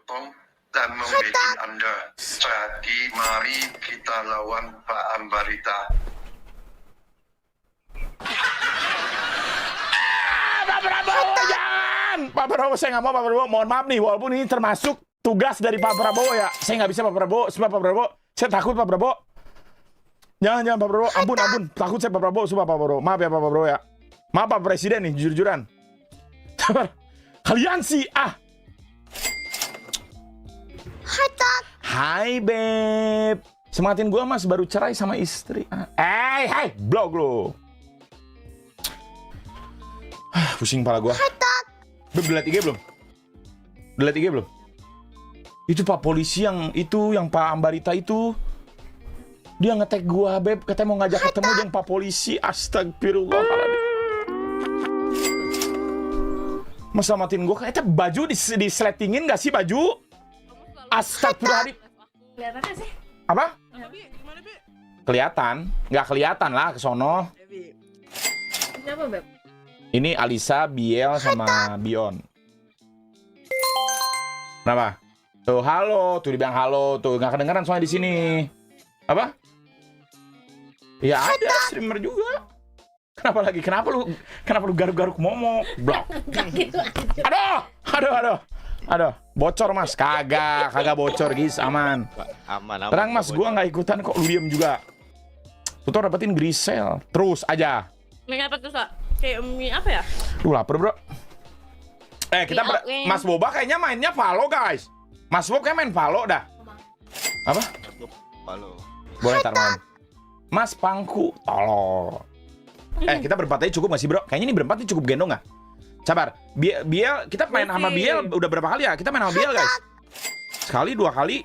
memotong dan membeli Anda. Jadi mari kita lawan Pak Ambarita. Pak Prabowo jangan! Pak Prabowo saya nggak mau Pak Prabowo. Mohon maaf nih, walaupun ini termasuk tugas dari Pak Prabowo ya. Saya nggak bisa Pak Prabowo, sebab Pak Prabowo. Saya takut Pak Prabowo. Jangan Pak Prabowo, ampun. Takut saya Pak Prabowo, sumpah Pak Prabowo. Maaf ya Pak Prabowo ya. Maaf Pak Presiden nih, jujur-jujuran. Kalian sih, Hai Beb. Semangatin gua Mas, baru cerai sama istri. Hai, blog lo. Pusing kepala gua. Beb, delete IG belum? Delete IG belum? Itu Pak polisi yang Pak Ambarita itu. Dia nge-tag gua, Beb, katanya mau ngajak ketemu dengan Pak polisi. Astagfirullahaladzim. Mas selamatin gua, kayaknya baju disletingin gak sih baju? Astagfirullahaladzim. Kelihatannya sih. Apa? Gimana, Bi? Kelihatan, nggak kelihatan lah ke sono. Siapa, Beb? Ini Alisa, Biel sama Bion. Kenapa? Tuh halo, tuh dibilang halo, tuh nggak kedengeran soalnya di sini. Apa? Ya ada streamer juga. Kenapa lagi? Kenapa lu garuk-garuk momo? Blok. Gitu Aduh. Bocor Mas, kagak bocor guys, aman. Aman. Terang Mas, gua nggak ikutan kok, lu diem juga. Tuh dapetin grisel, terus aja. Mie apa tuh, Sa? Kayak mie apa ya? Lu lapar bro. Kita Oke. Mas Boba kayaknya mainnya Valo guys. Mas Bob kayak main Valo dah. Apa? Halo. Boleh ntar malam. Mas Pangku, tolol. Kita berempat aja cukup gak sih bro? Kayaknya ini berempat ini cukup gendong gak? Sabar, Biel, kita main sama Biel udah berapa kali ya? Kita main sama Biel guys. Sekali, 2 kali.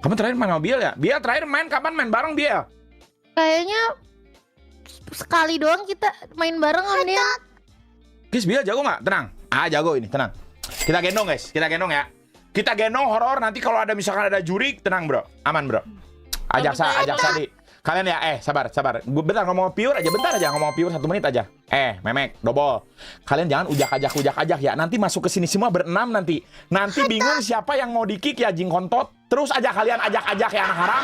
Kamu terakhir main sama Biel ya? Biel terakhir main kapan main bareng Biel? Kayaknya sekali doang kita main bareng Om Dian. Guys, Biel jago gak? Tenang. Jago ini, tenang. Kita gendong guys, kita gendong ya. Kita gendong horor, nanti kalau ada misalkan ada juri, tenang bro. Aman bro. Ajak Sadi. Kalian ya, sabar. Gue bentar ngomong pure aja, ngomong pure 1 menit aja. Memek, dobol. Kalian jangan ujak ajak ya. Nanti masuk ke sini semua berenam nanti. Nanti bingung siapa yang mau di-kick ya jing kontot. Terus aja kalian ajak ya anak haram.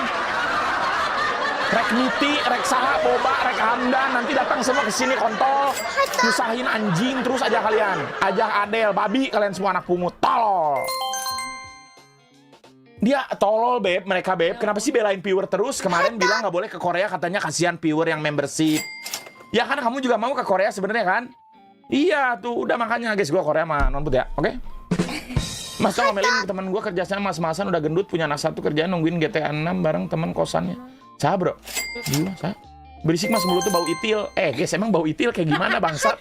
Rek Niti, Rek Saha, Boba, Rek Hamdan nanti datang semua ke sini kontol. Nyusahin anjing terus aja kalian. Ajak Adel, babi kalian semua anak pungut. Tolol. Dia tolol Beb, mereka Beb. Kenapa sih belain viewer terus? Kemarin bilang nggak boleh ke Korea, katanya kasihan viewer yang membership. Ya kan kamu juga mau ke Korea sebenarnya kan? Iya tuh, udah makanya guys gua Korea sama nonput ya, oke? Mas tau ngomelin teman gua kerjasama mas-masan udah gendut punya anak 1 kerjaan nungguin GTA 6 bareng teman kosannya. Sah bro, gila sah. Berisik Mas mulut tuh bau itil. Guys emang bau itil kayak gimana bangsat?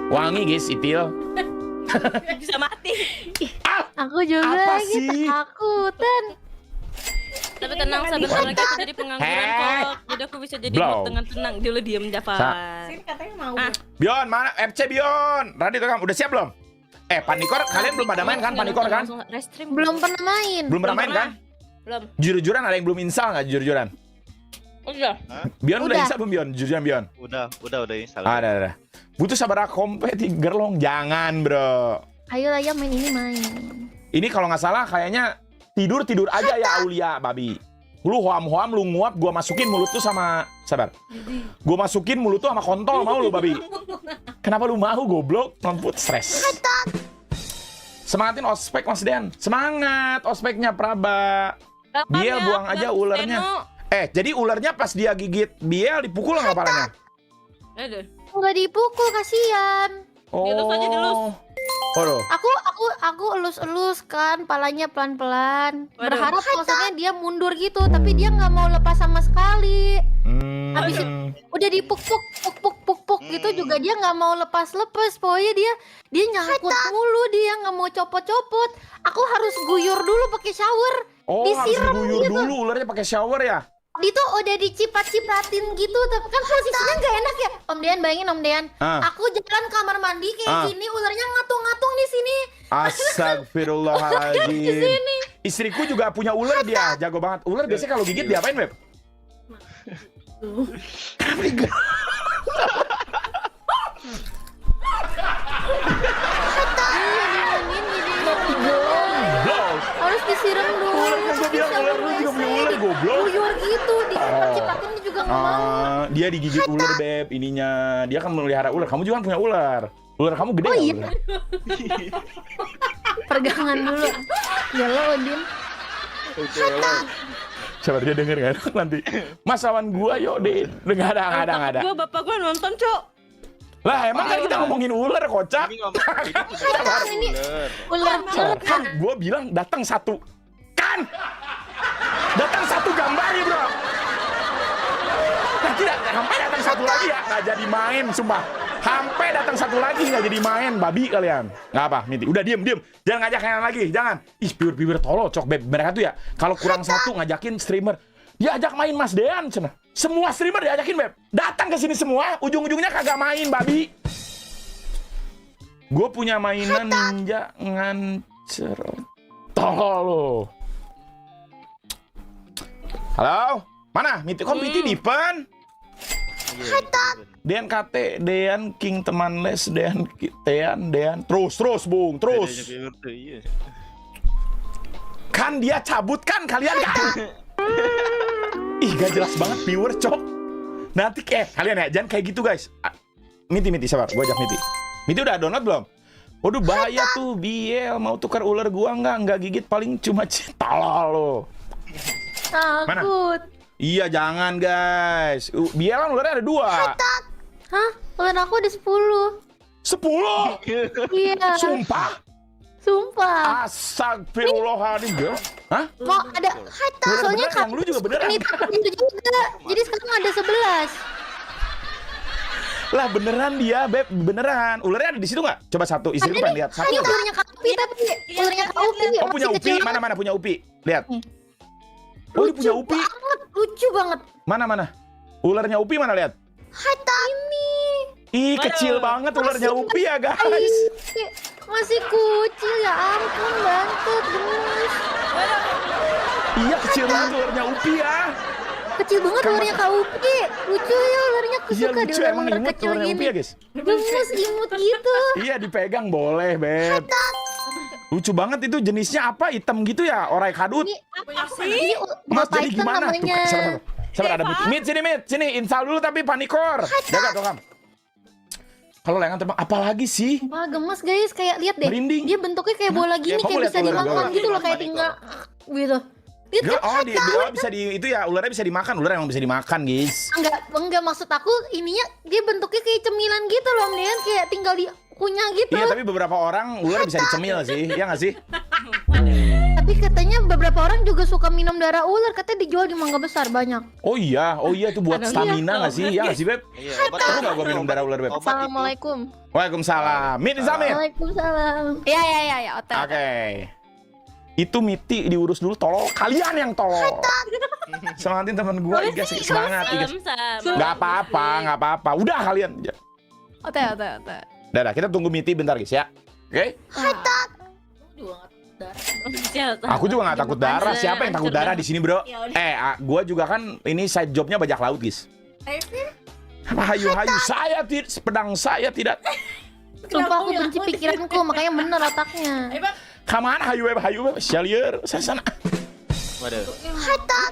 Wangi guys itil. Bisa mati. Aku juga Apa lagi sih? takutan. Tapi tenang, sebentar lagi aku jadi pengangguran kok. Jadi aku bisa jadi Blow. mood dengan tenang. Dulu diem Jafar. Katanya mau. Bion mana? FC Bion. Radit kamu udah siap belum? Panikor kalian belum pada main kan? Panikor kan? Belum pernah main. Belum pernah main kan? Belum. Jujur-jujuran ada yang belum install nggak jujur-jujuran? Udah. Bion udah Udah. install belum Bion? Jujur Bion. Udah install. Ada. Butuh sabar kompeti gerlong, jangan bro. Ayo lah ya main ini main. Ini kalau nggak salah kayaknya tidur aja ya Aulia babi. Lu hoam lu nguap, gua masukin mulut tuh sama sabar. Gua masukin mulut tuh sama kontol mau lu babi. Kenapa lu mau goblok? Nonput stres. Semangatin ospek Mas Den. Semangat ospeknya Praba. Biel buang aja ularnya. Jadi ularnya pas dia gigit Biel dipukul nggak kepalanya? Aduh. Nggak dipukul, kasihan. Dilus aja, dilus. Aduh. Aku elus-elus kan, palanya pelan-pelan. Berharap maksudnya dia mundur gitu, tapi dia nggak mau lepas sama sekali. Habis itu udah dipuk-puk gitu juga dia nggak mau lepas. Pokoknya dia nyangkut mulu, dia nggak mau copot-copot. Aku harus guyur dulu pakai shower. Disiram harus diguyur gitu. dulu ularnya pakai shower ya? Itu udah dicipat-cipatin gitu, tapi kan posisinya nggak enak ya. Om Dean bayangin Om Dean, aku jalan kamar mandi kayak gini, ularnya ngatung-ngatung di sini. Astagfirullahaladzim. Istriku juga punya ular dia, jago banget. Ular biasanya kalau gigit diapain Beb? Jadi harus disiram dulu. Ular kan gue bilang ular lu juga punya ular goblok. Buyur gitu, dicipakinnya juga nggak mau. Dia digigit ular beb ininya. Dia kan melihara ular. Kamu juga kan punya ular. Ular kamu gede Oh nggak iya. ular? Pegangan dulu. Ya lo Odin. Coba dia denger nggak nanti. Mas lawan gua yuk deh. Nggak ada. Gua bapak gua nonton, Cok. Lah emang kan kita ngomongin ular kocak. Ini ngomong Ini ular Kan gua bilang datang satu. Kan? Datang satu gambarnya bro. Nah tidak, sampai datang satu lagi ya nggak jadi main sumpah. Sampai datang satu lagi nggak jadi main, babi kalian. Nggak apa, Miti. Udah diem. Jangan ngajak yang lagi, jangan. Ih, bibir tolol, cok beb. Mereka tuh ya, kalau kurang satu ngajakin streamer. Diajak main Mas Dean, cina. Semua streamer diajakin beb. Datang ke sini semua, ujung-ujungnya kagak main, babi. Gue punya mainan ninja ngancer. Tolol lo. Halo, mana? Miti, kok Miti dipen? Dean KT, Dean King teman les, Dean terus Bung, terus. Kan dia cabut kan kalian kan? Ih gak jelas banget viewer cok. Nanti kalian ya jangan kayak gitu guys. Miti sabar, gua ajak Miti udah download belum? Waduh bahaya tuh Biel mau tukar ular gua nggak gigit paling cuma tolol lo. takut. Iya jangan guys. Biel kan ularnya ada 2. Hah? Ular aku ada 10. 10? Iya. Sumpah. Astagfirullahaladzim girl. Hah? Mau ada Ular soalnya beneran, yang lu juga beneran. Itu juga. Jadi sekarang ada 11. Lah beneran dia beb, beneran. Ularnya ada di situ nggak? Coba satu, istri gue pengen lihat. Satu. Ini ularnya Kak Upi tapi ularnya Kak Upi. Oh punya masih Upi, kecil mana punya Upi? Lihat. Oh dia Lucu punya Upi. banget, lucu banget. Mana? Ularnya Upi mana lihat? Ini. Ih kecil banget ularnya Upi ya guys. Masih kucil ya ampun, bantut, gemes. Iya kecil banget ularnya Upi ya. Kecil banget ularnya Kak Upi. Lucu ya ularnya, aku Iya suka lucu deh emang ular imut kecil ularnya Upi gini. ya guys. Gemes imut gitu. Iya dipegang boleh beb. Lucu banget itu jenisnya apa? Hitam gitu ya, orai kadut. Ini apa sih? Mas Bapak jadi Python gimana? Tuh, namanya. sabar ada Mit sini install dulu tapi panikor. Jaga tuh Kam. Kalau lengan terbang apalagi sih? Wah gemes guys, kayak lihat deh. Merinding. Dia bentuknya kayak bola gini, kamu kayak lihat bisa ular dimakan gua. gitu loh, kayak tinggal gitu. Lihat Girl, kan? dia bisa di itu ya, ularnya bisa dimakan. Ular emang bisa dimakan, guys. Enggak maksud aku ininya dia bentuknya kayak cemilan gitu loh, Dean, kayak tinggal dikunyah gitu. Iya, tapi beberapa orang ular bisa dicemil sih. Iya nggak sih? Tapi katanya beberapa orang juga suka minum darah ular, katanya dijual di Mangga Besar banyak. Oh iya itu buat stamina nggak sih? Iya nggak sih, Beb? Iya, obat. Perlu nggak gua minum darah ular, Beb? Obat itu. Assalamualaikum. Waalaikumsalam. Mit, Zamit. Waalaikumsalam. Iya, otak. Oke. Itu Miti diurus dulu, tolol. Kalian yang tolol. Semangatin teman gua, Igas semangat, Igas. Nggak apa-apa. Udah kalian. Otak. Udah, kita tunggu Miti bentar, guys ya. Oke? Aku juga nggak takut darah. Siapa yang takut darah di sini, bro? Gua juga kan ini side jobnya bajak laut, guys. Hayu, saya tidak, pedang saya tidak. Sumpah aku benci pikiranku, makanya bener otaknya. Kaman hayu, Shalier, saya sana. Waduh.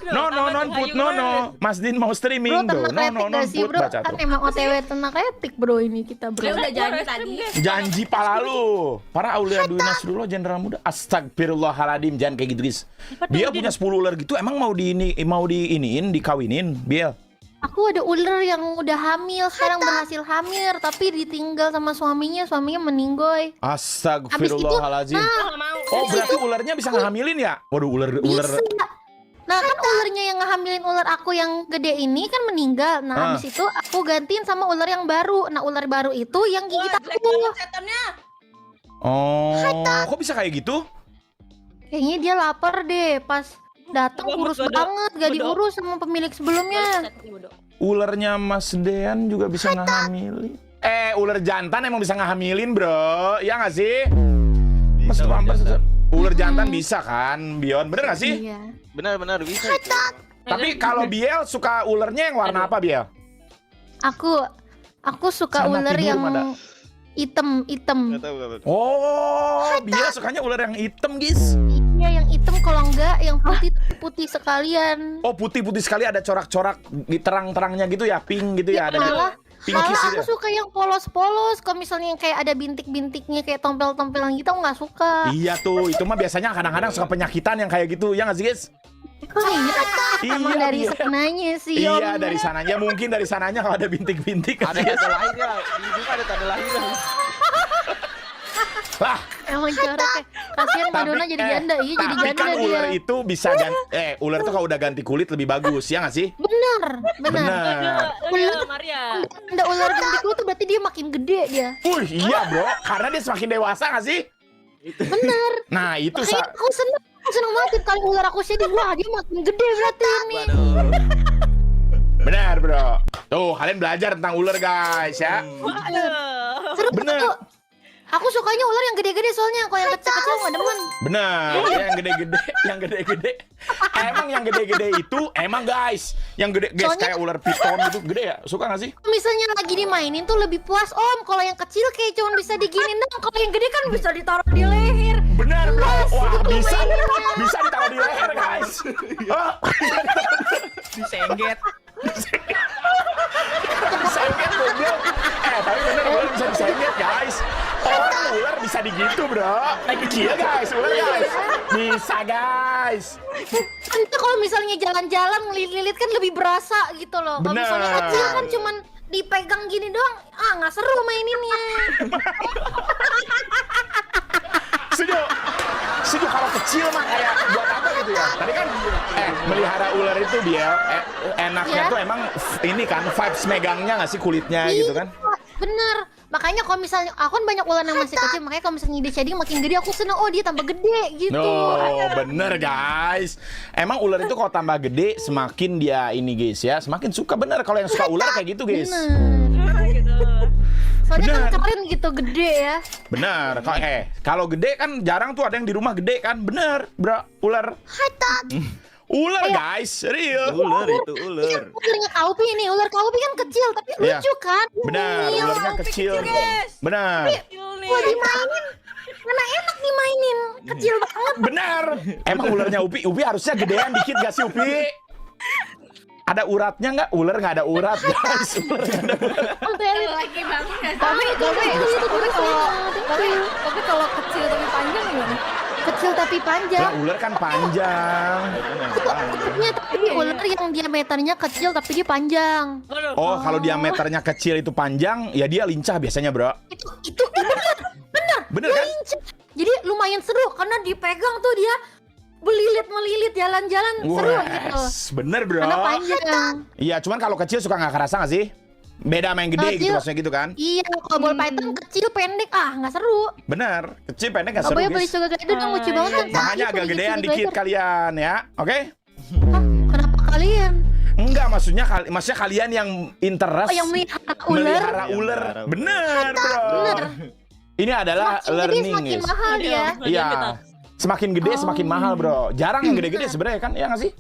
No. Mas Din mau streaming Bro, tuh. tenang etik No, gak sih bro? baca Kan tuh. emang OTW tenang etik bro ini kita bro. Udah janji tadi. Janji pala lu. Para Aulia Dwi Nasrullah Jenderal Muda. Astagfirullahaladzim, jangan kayak gitu, guys. Dia punya 10 ular gitu, emang mau diiniin, dikawinin, Biel. Aku ada ular yang udah hamil, sekarang berhasil hamil, tapi ditinggal sama suaminya meninggoy. Astagfirullahaladzim. Oh, berarti ularnya bisa ngehamilin ya? Waduh, ular. Bisa. Nah kan ularnya yang ngehamilin ular aku yang gede ini kan meninggal. Nah habis itu aku gantiin sama ular yang baru. Nah ular baru itu yang gigit aku. Oh, kok bisa kayak gitu? Kayaknya dia lapar deh pas datang kurus banget, gak diurus sama pemilik sebelumnya. Ularnya Mas Dean juga bisa ngehamilin. Ular jantan emang bisa ngehamilin, bro. Iya nggak sih? Mas ular jantan bisa kan, Bion? Bener nggak sih? Iya. Benar bisa itu. Tapi kalau Biel suka ularnya yang warna apa, Biel? Aku suka Sama ular tidur, yang Mada. hitam. Nggak tahu. Oh, Biel sukanya ular yang hitam, guys. Iya yang hitam enggak yang putih sekalian. Oh, putih-putih sekali ada corak-corak di terang-terangnya gitu ya, pink gitu ya, ada Malah pinkish aku gitu. suka yang polos-polos. Kalau misalnya yang kayak ada bintik-bintiknya kayak tompel-tompelan gitu, aku nggak suka. Iya tuh, itu mah biasanya kadang-kadang suka penyakitan yang kayak gitu, ya nggak sih guys? Emang Iya, dari iya. sananya sih. Iya, Om. dari sananya mungkin dari sananya kalau ada bintik-bintik Ada tanda lahirnya. Di juga ada tanda lahirnya. lah. Emang coraknya. Kasihan Madonna jadi janda, iya jadi Tapi janda kan dia. ular itu bisa ular tuh kalau udah ganti kulit lebih bagus, ya nggak sih? Benar. Benar. Aduh, Maria. Ada ular ganti kulit tuh berarti dia makin gede dia. Iya bro, karena dia semakin dewasa nggak sih? Benar. Nah itu Makanya aku seneng banget kali ular aku sedih. Wah dia makin gede berarti ini. benar bro. Tuh kalian belajar tentang ular guys ya. Aduh. Seru Bener. tuh. Aku sukanya ular yang gede-gede soalnya. Kalau yang kecil-kecil nggak demen. Benar, yang gede-gede. Emang yang gede-gede itu emang guys, yang gede guys Soalnya- kayak ular piton itu gede ya. Suka nggak sih? Misalnya lagi dimainin tuh lebih puas om. Kalau yang kecil kayak cuma bisa diginin dong. Kalau yang gede kan bisa ditaruh di leher. Benar bro. Wah itu bisa mainnya. bisa ditaruh di leher guys. Oh, Disengget. disengget goblok. Tapi bener ular bisa disengget guys. Ular bisa digitu bro. Kecil guys, ular guys. Bisa guys. Itu kalau misalnya jalan-jalan ngelilit-lilit kan lebih berasa gitu loh. Kalau misalnya Bener. kecil kan cuman dipegang gini doang. Ah nggak seru maininnya. Setuju. Setuju kalau kecil mah kayak buat apa gitu ya. Tadi kan melihara ular itu dia enaknya Ya. tuh emang ini kan vibes megangnya nggak sih kulitnya gitu kan. Iya, bener. Makanya kalau misalnya aku kan banyak ular yang masih kecil, makanya kalau misalnya dia shading makin gede aku seneng. Oh dia tambah gede gitu. No, bener guys. Emang ular itu kalau tambah gede semakin dia ini guys ya, semakin suka bener kalau yang suka ular kayak gitu guys. Bener. Gitu. Soalnya Bener. kan keren gitu gede ya. Bener. Kalau gede kan jarang tuh ada yang di rumah gede kan. Bener, bro. Ular. Ular guys, real. Ular itu ular. Ularnya Kaupi nih, ular Kaupi kan kecil tapi Iya. lucu kan. Benar, Iya. ularnya kecil. Benar. Kecil nih. Wah dimainin, mana enak dimainin, kecil banget. Benar. Emang ularnya Upi harusnya gedean dikit gak sih Upi? Ada uratnya nggak? Ular nggak ada urat guys. Ular nggak ada urat. Lagi banget. Tapi kalau kecil tapi panjang gimana? Kecil tapi panjang. Lah, ular kan panjang. Kutubnya tapi ular yang diameternya kecil tapi dia panjang. Aduh. Oh, kalau diameternya kecil itu panjang, ya dia lincah biasanya, bro. Itu bener Bener dia kan? lincah. Jadi lumayan seru karena dipegang tuh dia melilit jalan-jalan seru gitu. Wes, bener, bro. Karena panjang. Iya, cuman kalau kecil suka nggak kerasa nggak sih? Beda sama yang gede gitu Kecil. maksudnya gitu kan? Iya, kalau ball python kecil pendek nggak seru. Bener, kecil pendek nggak Gak seru boleh beli guys. sugar glider dong lucu banget kan. Makanya Iya, agak beli gedean sugar dikit glider. kalian ya, oke? Hah, kenapa kalian? Enggak, maksudnya kalian yang interest Oh yang melihara ular. melihara ular. Bener, bro. Bener. Ini adalah Semakin gede learning, semakin guys. mahal dia. Iya. Semakin gede semakin mahal, bro. Jarang yang gede-gede sebenarnya kan, ya nggak sih?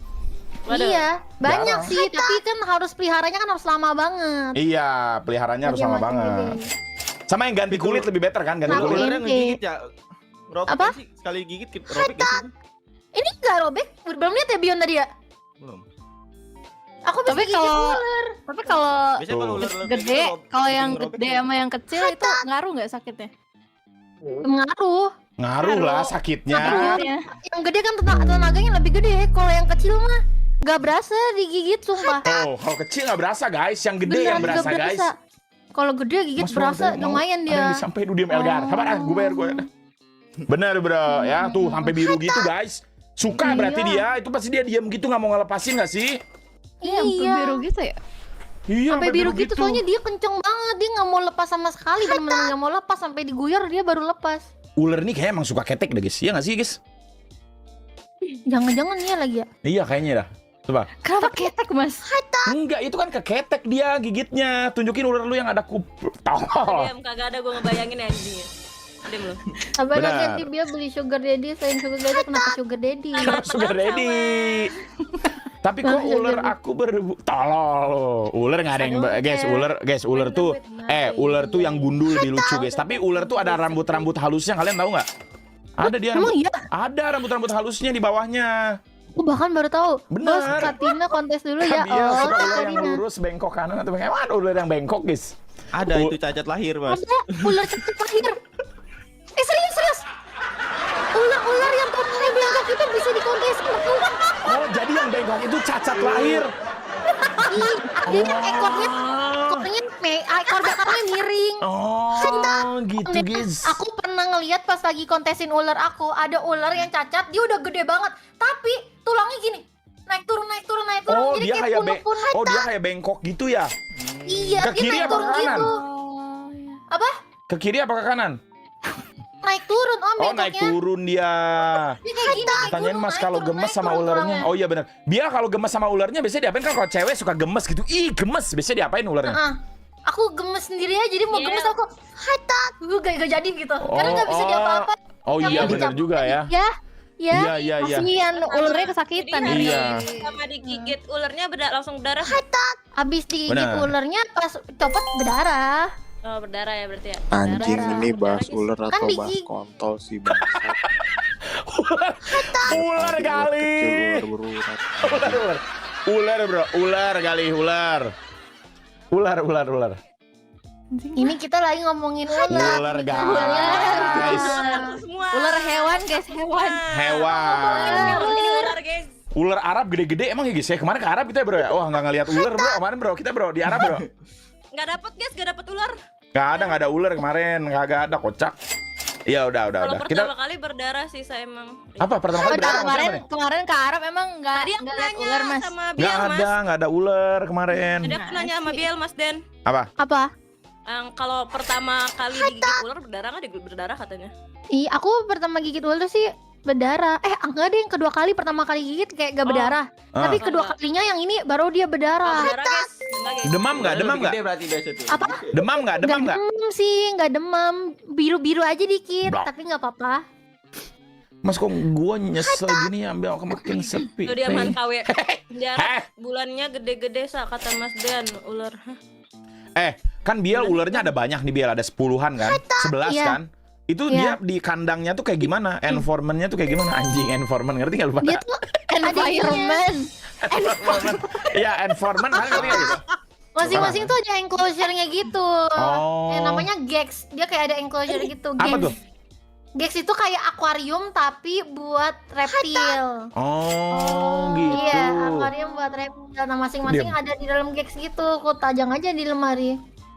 Waduh. Iya, banyak Jarang. sih, tapi kan harus peliharanya kan harus lama banget. Iya, peliharanya harus Dia lama makin banget. gede. Sama yang ganti kulit lebih better kan, ganti Nah, kulit. Ularnya ngegigit ya. Robek Apa? nggak sih? Sekali gigit robek gak sih? Ini nggak robek, belum lihat ya Bion tadi ya? Belum. Aku bisa Tapi gigit kalau- ular. Tapi kalau Biasanya kalau ular gede, kalau yang gede sama yang kecil itu ngaruh nggak sakitnya? Mengaruh. Ngaruh lah sakitnya. Sakitnya. Yang gede kan tenaganya lebih gede. Kalau yang kecil mah nggak berasa digigit sumpah. Oh, kalau kecil nggak berasa guys, yang gede yang Beneran berasa nggak guys. Kalau gede gigit Mas, berasa ada yang mau- lumayan Ada yang dia. disampaikan diem Elgar. Sabar gue bayar gue. Bener bro, ya tuh sampai biru gitu guys. Suka berarti dia, itu pasti dia diam gitu nggak mau ngelepasin nggak sih? Iya, sampai biru gitu ya. Iya, Sampai biru gitu soalnya dia kenceng banget, dia nggak mau lepas sama sekali, benar-benar nggak mau lepas sampai diguyur dia baru lepas. Ular nih kayak emang suka ketek deh guys, iya nggak sih guys? Jangan-jangan dia lagi ya? Iya kayaknya dah. Coba. Kenapa ketek mas? Enggak, itu kan keketek dia gigitnya. Tunjukin ular lu yang ada tolol. Diam, kagak ada gue ngebayangin ya anjingnya. Diam lu. Sabar Benar. nanti dia beli sugar daddy, selain sugar daddy kenapa sugar daddy? Sugar daddy. Tapi kok ular aku tolol. Ular nggak ada yang guys, ular tuh ular tuh yang gundul lebih lucu guys. Tapi ular tuh ada rambut-rambut halusnya, kalian tahu nggak? Ada dia Emang iya? ada rambut-rambut halusnya di bawahnya. Aku bahkan baru tahu. Bener. Bos, Katina kontes dulu ya. Dia suka ular yang Katina. lurus bengkok kanan atau bengkok. Mana ular yang bengkok, guys? Ada itu cacat lahir, Mas. Ada ular cacat lahir. Serius. Ular yang totalnya bengkok itu bisa dikontesin. Oh, jadi yang bengkok itu cacat lahir. Dia ekornya ekor belakangnya miring. Oh, gitu, guys. Aku pernah ngeliat pas lagi kontesin ular aku, ada ular yang cacat, dia udah gede banget, tapi tulangnya gini, naik turun. Oh, Jadi dia kayak punuk-punuk. oh, dia kayak bengkok gitu ya? Iya, Ke dia kiri naik apa turun ke kanan? gitu. Apa? Ke kiri apa ke kanan? Naik turun, Om, Oh, bengkoknya. naik turun dia. Dia kayak gini, naik Tanyain turun, Mas naik kalau turun, gemes naik sama turun ularnya. tulangnya. Oh iya benar. Biar kalau gemes sama ularnya biasanya diapain kan kalau cewek suka gemes gitu. Ih, gemes. Biasanya diapain ularnya? Aku gemes sendiri aja, jadi mau Iya. gemes aku hatat, gue gak jadi gitu. Karena gak bisa diapa-apa. Oh iya Tapi benar dicap- juga ya. Ya, Iya. Kasihan ularnya kesakitan. Jadi Iya. sama digigit ularnya langsung berdarah. abis digigit Benar. ularnya pas copot berdarah. Oh, berdarah ya berarti ya. Anjing Berdarah. ini bahas Berdarah, ular Kan atau bahas digigit. kontol sih bangsat. Ular Tadi kali. kecil ular berurat. Ular bro, ular kali, ular. Ular. Ini kita lagi ngomongin ular. Ular guys. Semua. Ular hewan guys, hewan. Hewan. Ini ular, guys. Ular Arab gede-gede emang ya guys ya? Kemarin ke Arab kita ya bro ya? Wah nggak ngeliat ular bro, kemarin bro, kita bro di Arab bro. Nggak dapet, guys, nggak dapet ular. Nggak ada ular kemarin, nggak ada kocak. Iya udah. Kalau Kita pertama kali berdarah sih saya emang. apa pertama kali Udah, berdarah maksudnya apa nih? Kemarin ke Arab emang nggak Tadi aku lihat nanya ular mas. sama Biel, Mas. Nggak ada ular kemarin. Tadi aku nanya sama Biel, Mas Den. Apa? Kalau pertama kali digigit ular berdarah nggak? Berdarah katanya. Ih, aku pertama gigit ular sih berdarah. Enggak deh, yang kedua kali, pertama kali gigit kayak gak berdarah. Ah. Tapi kedua kalinya yang ini baru dia berdarah. Berdarah, guys. Enggak, guys. Demam nggak? Gede berarti biasa tuh. Apa? Demam nggak? Nggak demam sih, nggak demam. Biru-biru aja dikit, Blok. tapi nggak apa-apa. Mas kok gua nyesel gini ambil makin sepi. Tuh dia man KW. Heh. Penjara bulannya gede-gede kata Mas Den ular. Kan Biel ularnya ada banyak nih Biel, ada 10-an kan? 11 Iya. kan? Itu Iya. dia di kandangnya tuh kayak gimana? Environment-nya tuh kayak gimana? Anjing, environment ngerti nggak lu Dia pada? tuh ada Environment. Iya, environment kan ngerti nggak gitu? masing-masing tuh ada enclosure-nya gitu. Oh. Namanya Gex. Dia kayak ada enclosure gitu. Apa Gex. tuh? Gex itu kayak akuarium tapi buat reptil. Oh, gitu. Iya, akuarium buat reptil. Nah, masing-masing ada di dalam Gex gitu. Kok tajang aja di lemari.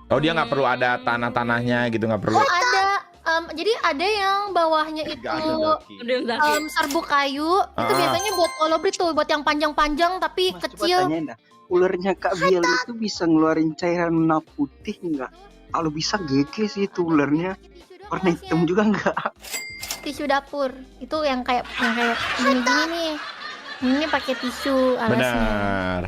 Oh, dia nggak perlu ada tanah-tanahnya gitu, nggak perlu. Oh, ada. Jadi ada yang bawahnya itu Udah sakit. serbuk kayu. Itu Ah. biasanya buat kolibri tuh, buat yang panjang-panjang tapi Mas, coba kecil. tanyain dah. Ularnya Kak Biel itu bisa ngeluarin cairan warna putih nggak? Kalau bisa GG sih itu ularnya. Warna hitam juga nggak? Tisu dapur. Itu yang kayak gini-gini nih. Ini pakai tisu alasnya. Benar.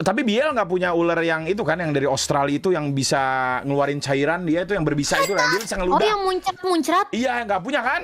Tapi Biel nggak punya ular yang itu kan, yang dari Australia itu yang bisa ngeluarin cairan, dia itu yang berbisa itu lah, dia bisa Oh, ngeludah. yang muncrat-muncrat? Iya, nggak punya kan?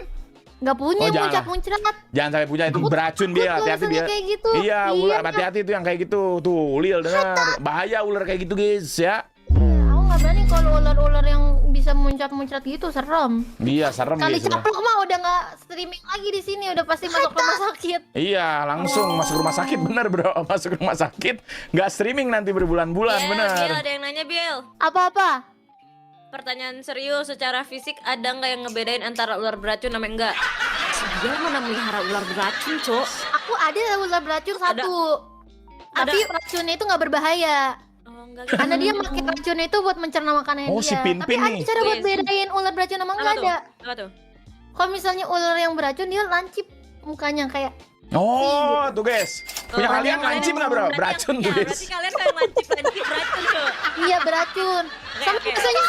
Nggak punya Oh, yang jangan. muncrat-muncrat. Jangan sampai punya itu beracun Biel, Kalau hati-hati misalnya Biel. kayak gitu. Iya, ular hati-hati itu yang kayak gitu. Tuh, Lil dengar. Bahaya ular kayak gitu, guys, ya. Aku nggak berani kalau ular-ular yang bisa muncrat-muncrat gitu, serem. Iya, serem Kali guys. caplok mah udah nggak streaming lagi di sini, udah pasti masuk rumah sakit. Iya, langsung masuk rumah sakit, bener bro. Masuk rumah sakit, nggak streaming nanti berbulan-bulan, Biel, bener. Biel, ada yang nanya Biel. Apa-apa? Pertanyaan serius, secara fisik ada nggak yang ngebedain antara ular beracun sama enggak? Dia mana melihara ular beracun, Cok? Aku ada ular beracun satu. Tapi racunnya itu nggak berbahaya. Oh, enggak. Karena dia pakai racunnya itu buat mencerna makanan Oh, dia. si Pinpin Tapi ada nih. cara buat Yes. bedain ular beracun sama Apa enggak tuh? ada. Apa tuh? Kalau misalnya ular yang beracun dia lancip mukanya kayak Oh, tuh guys. Punya Oh, kalian lancip nggak bro? berarti Beracun yang- tuh ya, guys. berarti kalian yang lancip beracun, Cok. iya beracun. Sama oke. biasanya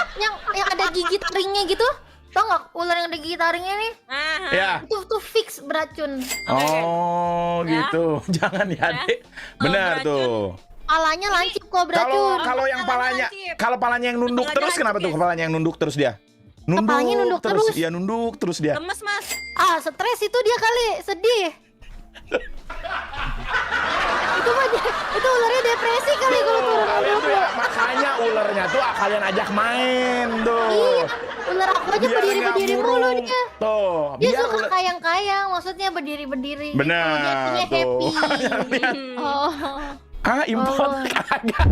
yang ada gigi taringnya gitu. Tau nggak ular yang ada gigi taringnya nih? Ah, Ya. Itu tuh fix beracun. Oh, Ya. gitu. Jangan ya, Dek. Benar beracun. tuh. Palanya lancip kok beracun. Kalau yang palanya, lancip. kalau palanya yang nunduk Kepalanya terus lancip, kenapa tuh guys. kepalanya yang nunduk terus dia? Kepalanya nunduk terus. Iya, nunduk terus dia. Lemes, Mas. Ah, stres itu dia kali, sedih. Itu mah dia Itu ularnya depresi kali kalau turun. Kalian tuh ya, makanya ulernya tuh kalian ajak main tuh. Iya, ular aku aja Biar nggak berdiri-berdiri mulu murung. dia. Tuh, Dia biar suka ular. kayang-kayang, maksudnya berdiri-berdiri. Benar, Gitu. Jadinya tuh. happy. Oh. Ah, import Oh. kagak.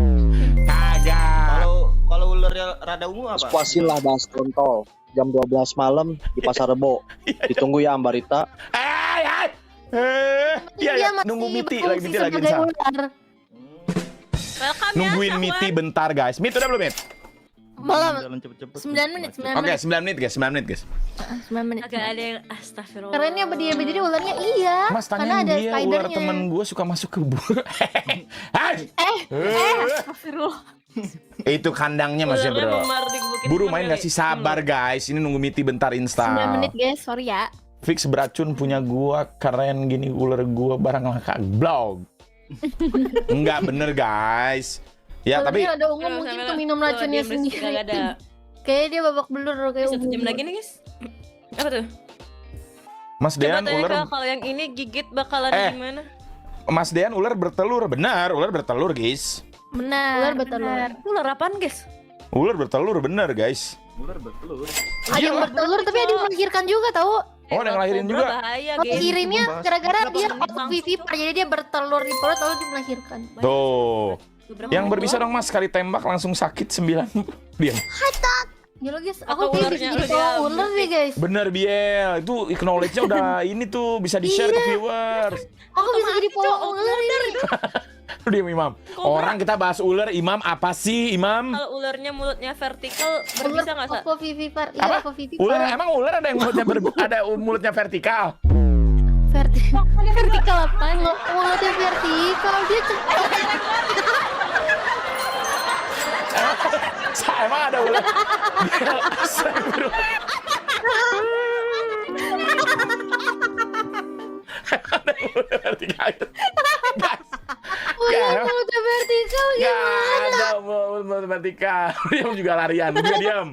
Kagak. Kalau ularnya rada ungu apa? Puasin lah bahas kontol. Jam 12 malam di Pasar Rebo. Ditunggu ya Ambarita. Iya ya, masih nunggu Miti berfungsi lagi sebagai Sa. ular. Welcome Nungguin ya, Miti Syahwan. bentar guys. Mit udah belum Mit? Belum. Jalan cepet-cepet. 9 menit, 9 Oke, menit. 9 menit guys, 9 menit guys. 9 menit. Agak ada yang astagfirullah. Karena berdiri-berdiri ularnya iya. Mas karena tanyain ada dia, ular spidernya. temen gue suka masuk ke buru. Astagfirullah. Itu kandangnya masih Ularnya bro. memar di bukit Buru Timur main kali. gak sih? Sabar guys, ini nunggu Miti bentar 9 install. menit guys, sorry ya. Fix beracun punya gua, keren gini ular gua barang langka. Blog. Enggak bener guys. Ya tapi Ularnya ada ungu mungkin tuh minum racunnya sendiri. Gak ada. Kayaknya dia babak belur kayak 1 jam ungu. lagi nih guys. Apa tuh? Mas Coba Dean tanya ular Kak, kalau yang ini gigit bakalan gimana? Mas Dean ular bertelur. Benar, ular bertelur guys. Benar. Ular bertelur. Ular apaan guys? Ular bertelur benar guys. Ular bertelur. Ada yang bertelur tapi ada yang melahirkan juga tahu. Oh, ada yang ngelahirin Kobra juga. Bahaya guys. Lahirinnya gara-gara dia Berapa menit ovivipar jadi dia bertelur di perut lalu dia melahirkan. Tuh. Beberapa Yang menit berbisa doang. dong Mas, sekali tembak langsung sakit 9. Diam. Ya lo guys, Atau aku kayak ularnya bisa jadi udah kawan ular deh guys. Bener Biel, itu acknowledge-nya udah ini tuh bisa di-share ke viewers. Aku bisa jadi kawan ular ini. Lu diam Imam. Orang kita bahas ular, Imam apa sih Imam? Kalau ularnya mulutnya vertikal Ular berbisa nggak sa? ovivipar. Iya, Apa? ovivipar. Ular emang ular ada yang mulutnya ada mulutnya vertikal? Vertikal apaan lo? Mulutnya vertikal dia Emang ada ular? Astagfirullah. Ada ular vertikal. Guys, mulutnya vertikal Gak gimana? ada mulut vertikal. Diam juga larian. Dia diam.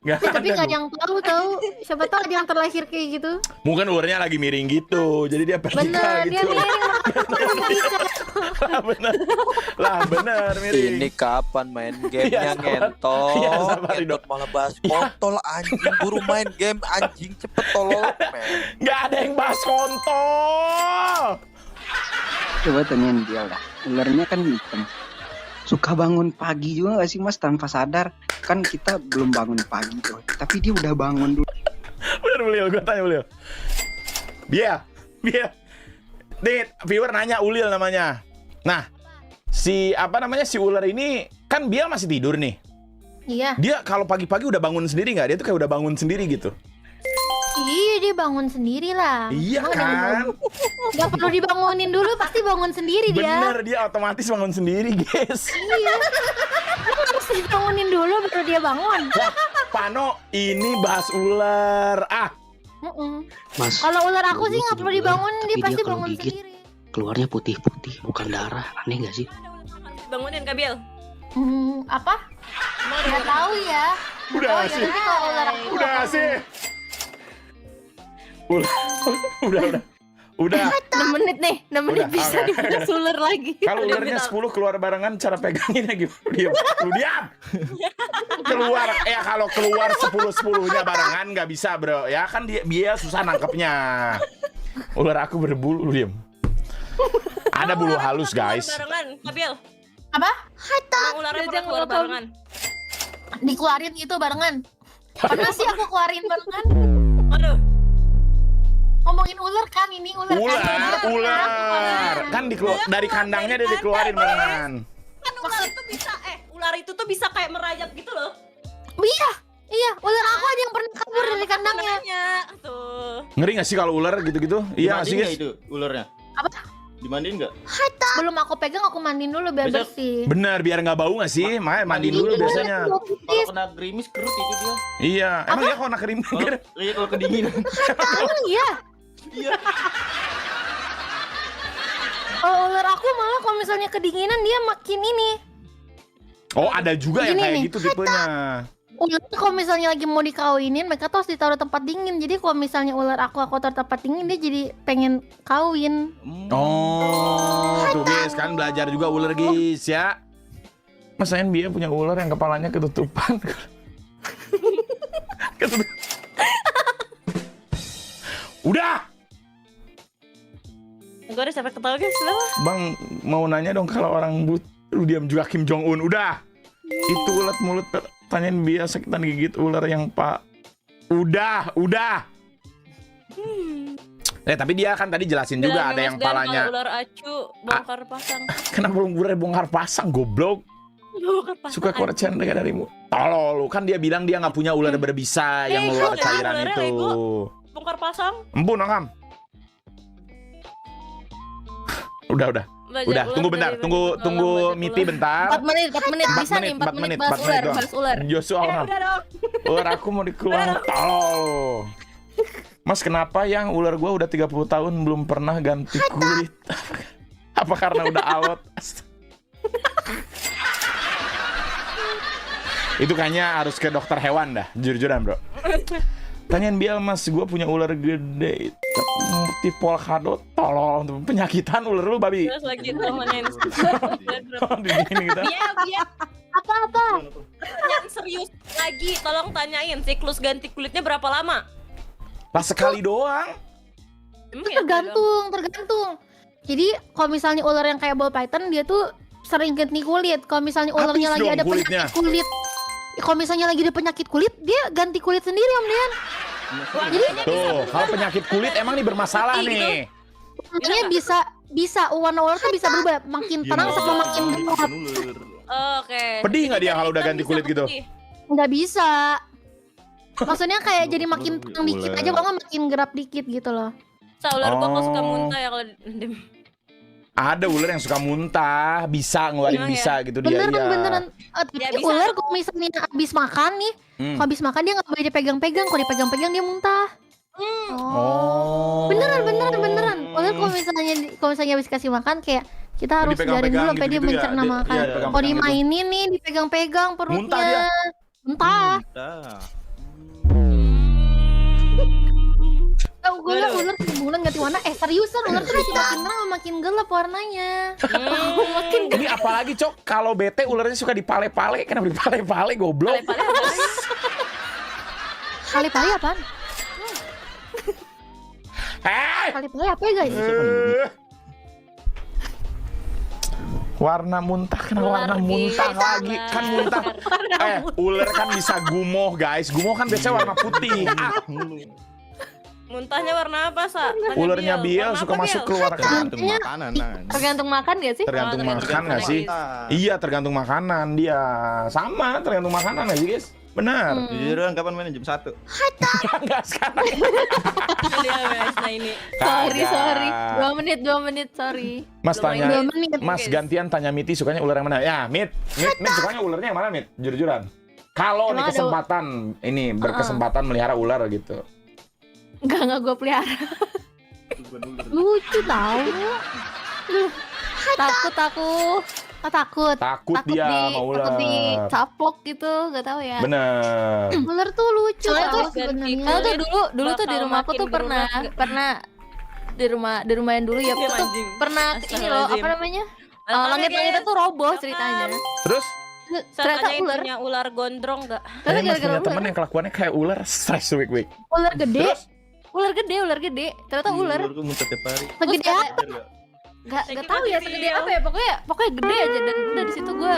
Gak Tapi ada. nggak ada yang tahu. Siapa tahu ada yang terlahir kayak gitu. Mungkin ularnya lagi miring gitu. Jadi dia vertikal Bener, dia gitu. miring. Lah bener. Lah bener miring. Ini kapan main Iya, gamenya sabar. ngentot? Iya, sabar, Ngentot Dok. malah bahas kontol anjing. Buru main game anjing cepet tolol men. Gak ada yang bahas kontol. Coba tanyain dia lah. Ularnya kan hitam. Suka bangun pagi juga gak sih Mas tanpa sadar? Kan kita belum bangun pagi tuh. Tapi dia udah bangun dulu. Bener beliau, gue tanya beliau. Biar. Nih, viewer nanya Ulil namanya. Nah, si ular ini kan dia masih tidur nih. Iya. Dia kalau pagi-pagi udah bangun sendiri nggak? Dia tuh kayak udah bangun sendiri gitu. Iya dia bangun sendiri lah. Iya Emang kan? Gak perlu dibangunin dulu, pasti bangun sendiri dia. Bener, dia otomatis bangun sendiri, guys. Iya. Emang harus dibangunin dulu baru dia bangun. Wah, Pano, ini bahas ular. Mas, Kalau ular aku sih nggak perlu dibangun, dia Tapi pasti dia kalau bangun gigit, sendiri. keluarnya putih-putih, bukan darah. Aneh gak sih? Bangunin Kabil. Apa? Nggak tahu ya. Nggak Udah tahu ya, sih. nanti kalau ular aku Udah sih. Udah. 6 menit nih, 6 menit Udah, bisa oke. dibahas ular lagi. Kalau ularnya 10 keluar barengan, cara peganginnya gimana? Lu diam. Keluar, kalau keluar 10-10-nya barengan nggak bisa bro. Ya kan dia susah nangkepnya. Ular aku berbulu, lu diam. Ada bulu halus guys. Barengan, Kabil. apa? Emang ularnya pernah keluar barengan. Dikeluarin gitu barengan. Pernah sih aku keluarin barengan. Aduh. Ngomongin ular kan ini ular. Ular. Kan dari kandangnya dia dikeluarin barengan. Kan ular itu bisa, ular itu tuh bisa kayak merayap gitu loh. Iya, ular aku ada yang pernah kabur dari kandangnya. Makanya, tuh. Ngeri gak sih kalau ular gitu-gitu? Iya Dimandiin sih nggak guys. itu ularnya? Apa? Dimandiin nggak? Belum aku pegang, aku mandiin dulu biar Besok. bersih. Bener, biar nggak bau gak sih? Mandiin dulu biasanya. Kalau kena gerimis kerut itu dia. Iya, emang ya kalau nak krim. Kalau kedinginan. Emang iya? Iya. Kalau ular aku malah kalau misalnya kedinginan dia makin ini. Oh, ada juga yang Gini kayak nih. gitu tipenya. Ular tuh kalau misalnya lagi mau dikawinin, mereka tuh harus ditaruh tempat dingin. Jadi kalau misalnya ular aku taruh tempat dingin, dia jadi pengen kawin. Oh, tuh guys kan belajar juga ular guys ya. Masain Bia punya ular yang kepalanya ketutupan. Ketutup. Udah. Gue udah sampai ketawa guys lah. Bang mau nanya dong kalau orang lu diam juga Kim Jong Un. Udah. Itu ulat mulut tanyain Bia sakitan gigit ular yang Pak. Udah. Tapi dia kan tadi jelasin juga ada yang palanya. Ular acu bongkar pasang. Kenapa lu bongkar pasang goblok? Bongkar pasang. Suka keluar cendera darimu. Tolol lu kan dia bilang dia nggak punya ular berbisa yang keluar cairan ularnya itu. Bongkar pasang. Empun Angam. Udah. Tunggu bentar. Tunggu Miti bentar. 4 menit bisa nih 4 menit bahas ular. Joshua Angam. Ular aku mau dikeluar. Tolol. Mas, kenapa yang ular gua udah 30 tahun belum pernah ganti kulit? Apa karena udah alot? Itu kayaknya harus ke dokter hewan dah, jujur-jujuran bro. Tanyain Bial, Mas, gue punya ular gede seperti polkadot, tolong penyakitan ular lu babi. Terus lagi temenin. Biar Apa? yang serius lagi, tolong tanyain siklus ganti kulitnya berapa lama? Lah sekali doang. Emang ya, Tergantung. Jadi kalau misalnya ular yang kayak ball python, dia tuh sering ganti kulit. Kalau misalnya ularnya Habis lagi dong ada kulitnya. penyakit kulit, kalau misalnya lagi ada penyakit kulit, dia ganti kulit sendiri Om Dean. Jadi Tuh, kalau penyakit kulit emang nih bermasalah nih. makanya bisa warna ular tuh bisa berubah, makin tenang sama makin gelap. Oke. Pedih nggak dia kalau udah ganti kulit gitu? Nggak bisa. Maksudnya kayak jadi makin tenang dikit aja, kalau nggak makin gerap dikit gitu loh. Ular gua kok suka Oh. muntah ya kalau Ada ular yang suka muntah, bisa ngeluarin Emang bisa gitu dia. Beneran. Tapi Ya, bisa. ular kalau misalnya habis makan nih, kalau habis makan dia nggak boleh dipegang-pegang. Kalau dipegang-pegang dia muntah. Oh. Beneran. Ular kalau misalnya habis kasih makan kayak kita harus biarin dulu sampai dia gitu-gitu ya. mencerna Dia- makan. iya, Kalau dipegang-pegang gitu. dimainin nih dipegang-pegang perutnya. Muntah dia. Muntah. Gue liat ular sebulan ganti warna. Seriusan ular tuh masih makin terang makin gelap warnanya. Ini apalagi Cok, kalau bete ularnya suka dipale-pale. Kenapa dipale-pale goblok? Kali-kali apaan? Kali-kali apa ya guys? Warna muntah, kenapa warna muntah lagi? Kan muntah. Ular kan bisa gumoh guys. Gumoh kan biasanya warna putih. Muntahnya warna apa, Sa? Tanya Ularnya Bial. Bial Warna suka apa, masuk Bial? keluar kan. Tergantung makan gak sih? Tergantung Oh, makan nggak sih? Iya, tergantung makanan dia. Sama, tergantung makanan nggak sih guys? Benar. Jujuran kapan main jam 1? Enggak sekarang. Dia guys, nah ini. Sorry. Kagak. 2 menit, sorry. Mas Belum tanya, 2 menit. Mas gantian tanya Miti sukanya ular yang mana? Ya, Mit sukanya ularnya yang mana, Mit? Jujur-jujuran. Kalau nih Emang ada- kesempatan, ini berkesempatan melihara ular gitu. Enggak gue pelihara. Lucu tau. Takut aku. Takut. Takut dia sama ular. Takut dicaplok gitu, gak tahu ya. Bener. Ular tuh lucu Soalnya tau tuh sebenarnya. Karena tuh dulu tuh di Bakal rumah aku tuh makin pernah di rumah yang dulu ya Iya, aku tuh anjing. pernah ini loh apa namanya langit-langitnya tuh roboh ceritanya. Terus? Ternyata Ternyata ular. punya ular gondrong gak? Ternyata Mas gara-gara punya ular. temen yang kelakuannya kayak ular, stres week. Ular gede. Terus? Ular gede. Ternyata ular. Ular gue muntah tiap hari. Segede apa? Gak tahu ya segede apa ya. Pokoknya gede aja dan dari situ gue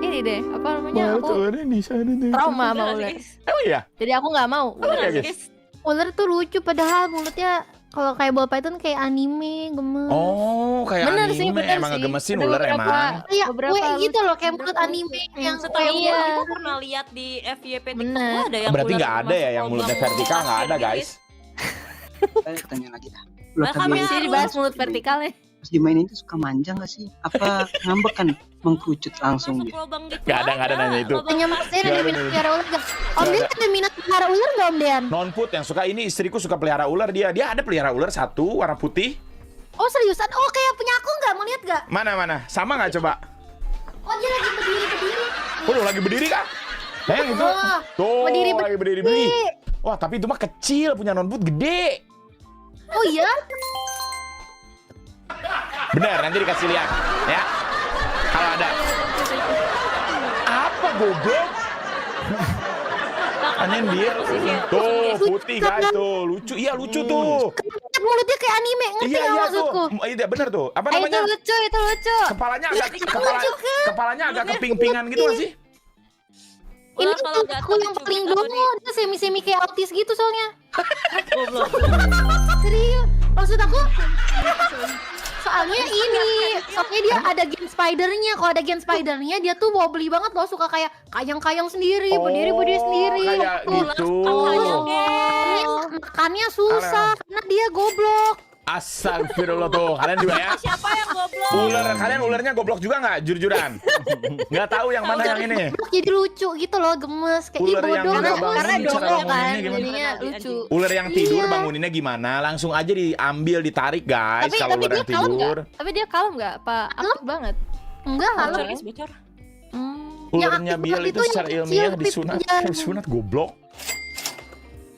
ini deh apa namanya aku ularnya di sana tuh. trauma sama Bener ular. guys. Oh iya? Jadi aku nggak mau. Oh iya, guys. Guys, Ular tuh lucu padahal mulutnya kalau kayak ball python kayak anime gemes. Oh, kayak Bener anime sih, bener emang sih. ngegemesin Ada ular beberapa- emang. Kayak beberapa gue gitu lucu. loh kayak mulut anime yang setahu kayak Iya. gue pernah lihat di FYP TikTok Bener. gua ada yang Berarti ular nggak ada ya masuk yang mulutnya lubang vertikal, nggak ada pasir guys. Tanya lagi dah. Ular Welcome tadi ya. Jadi dibahas mulut vertikalnya. pas dimainin tuh suka manja gak sih? Apa ngambek kan mengkerucut langsung Masuk dia? lubang gitu. Nggak ada nanya itu. Lubang Tanya Mas pasir. Dean ada minat pelihara ular gak? Om Dean ada minat pelihara ular gak Om Dean? Non-put yang suka ini istriku suka pelihara ular dia. Dia ada pelihara ular satu warna putih. Oh seriusan? Oh kayak punya aku gak? Mau lihat gak? Mana? Sama nggak coba? Oh dia lagi berdiri. Oh, lagi berdiri kah? Yang itu. Wah, Tuh, berdiri. lagi berdiri. Wah, tapi itu mah kecil, punya non Put gede. Oh iya? Bener, nanti dikasih lihat ya. Kalau ada. Apa goblok? Aneh dia. Tuh, putih guys tuh. Lucu. Iya, lucu tuh. Mulutnya kayak anime, ngerti Iya, nggak iya maksudku? tuh. Iya, bener tuh. Apa Itu namanya? lucu, itu lucu. Kepalanya agak kepalanya agak keping-pingan gitu nggak sih? Ini Ular kalau tuh gatal aku yang lucu paling banget dongo, dia semi-semi kayak autis gitu soalnya. Goblok. Serius, maksud aku soalnya ini, soalnya dia ada gen spidernya. Kalau ada gen spidernya, dia tuh wobbly banget loh, suka kayak kayang-kayang sendiri, berdiri sendiri. Kayak Tuh. gitu. Makannya susah karena dia goblok. Astagfirullah tuh. Kalian juga ya. Siapa yang goblok? Kalian ularnya goblok juga nggak? Jujur-jujuran. Nggak tahu yang mana yang ini. Jadi lucu gitu loh, gemes kayak Ular ih yang bodoh. nggak bangun, Karena cara dongo banguninnya kan, gimana? jadinya lucu. Ular yang tidur Iya. banguninnya gimana? Langsung aja diambil, ditarik guys. Tapi Kalau ular dia yang kalem tidur. nggak? Tapi dia kalem nggak? Pak, aktif banget. Enggak, Bocor, kalau guys, bocor. Ularnya aktif Biel banget itu itu secara yang ilmiah kecil, disunat. pipnya. Disunat goblok.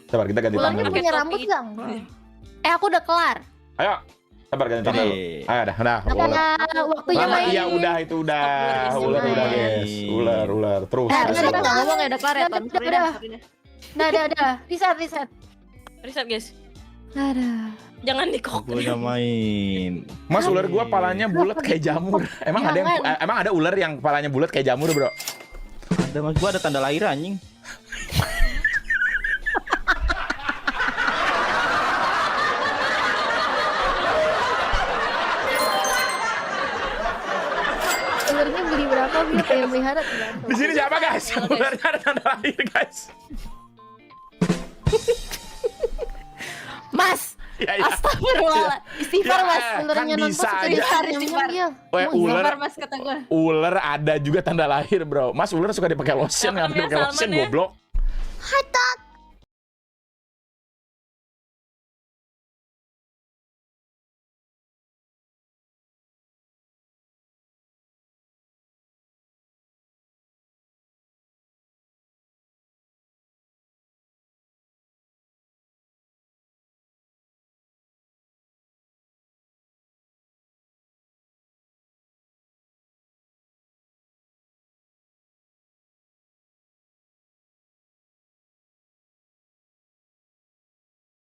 Sabar, kita ganti Ularnya tangan dulu. punya Pakai rambut topi. nggak? Aku udah kelar. Ayo. Sabar, ganti tangan dulu. Nih. Ayo dah. Ada waktunya Lama main. iya udah itu udah. Ular udah guys. Ular terus. Udah nggak ngomong ya, udah kelar ya, Ton. Sorry dah. Udah. Reset. Riset guys. Ada. Jangan dikok. Gue main. Mas, ular gua palanya bulat kayak jamur. Emang ada ular yang palanya bulat kayak jamur, Bro? Ada mas, gua ada tanda lahir anjing. Ularnya beli berapa biar kayak pelihara tergantung. Di sini siapa, guys? Ularnya ada tanda lahir, guys. Mas, Ya, ya. astagfirullah. Istighfar, Ya, Mas. Ularnya kan nonton bisa suka aja. dinyam-nyam dia. Weh, Istighfar, ular Mas, kata gue. ada juga tanda lahir, Bro. Mas, ular suka dipakai lotion, nggak Makan ya, pakai lotion, Salman ya. goblok. Hai Tat.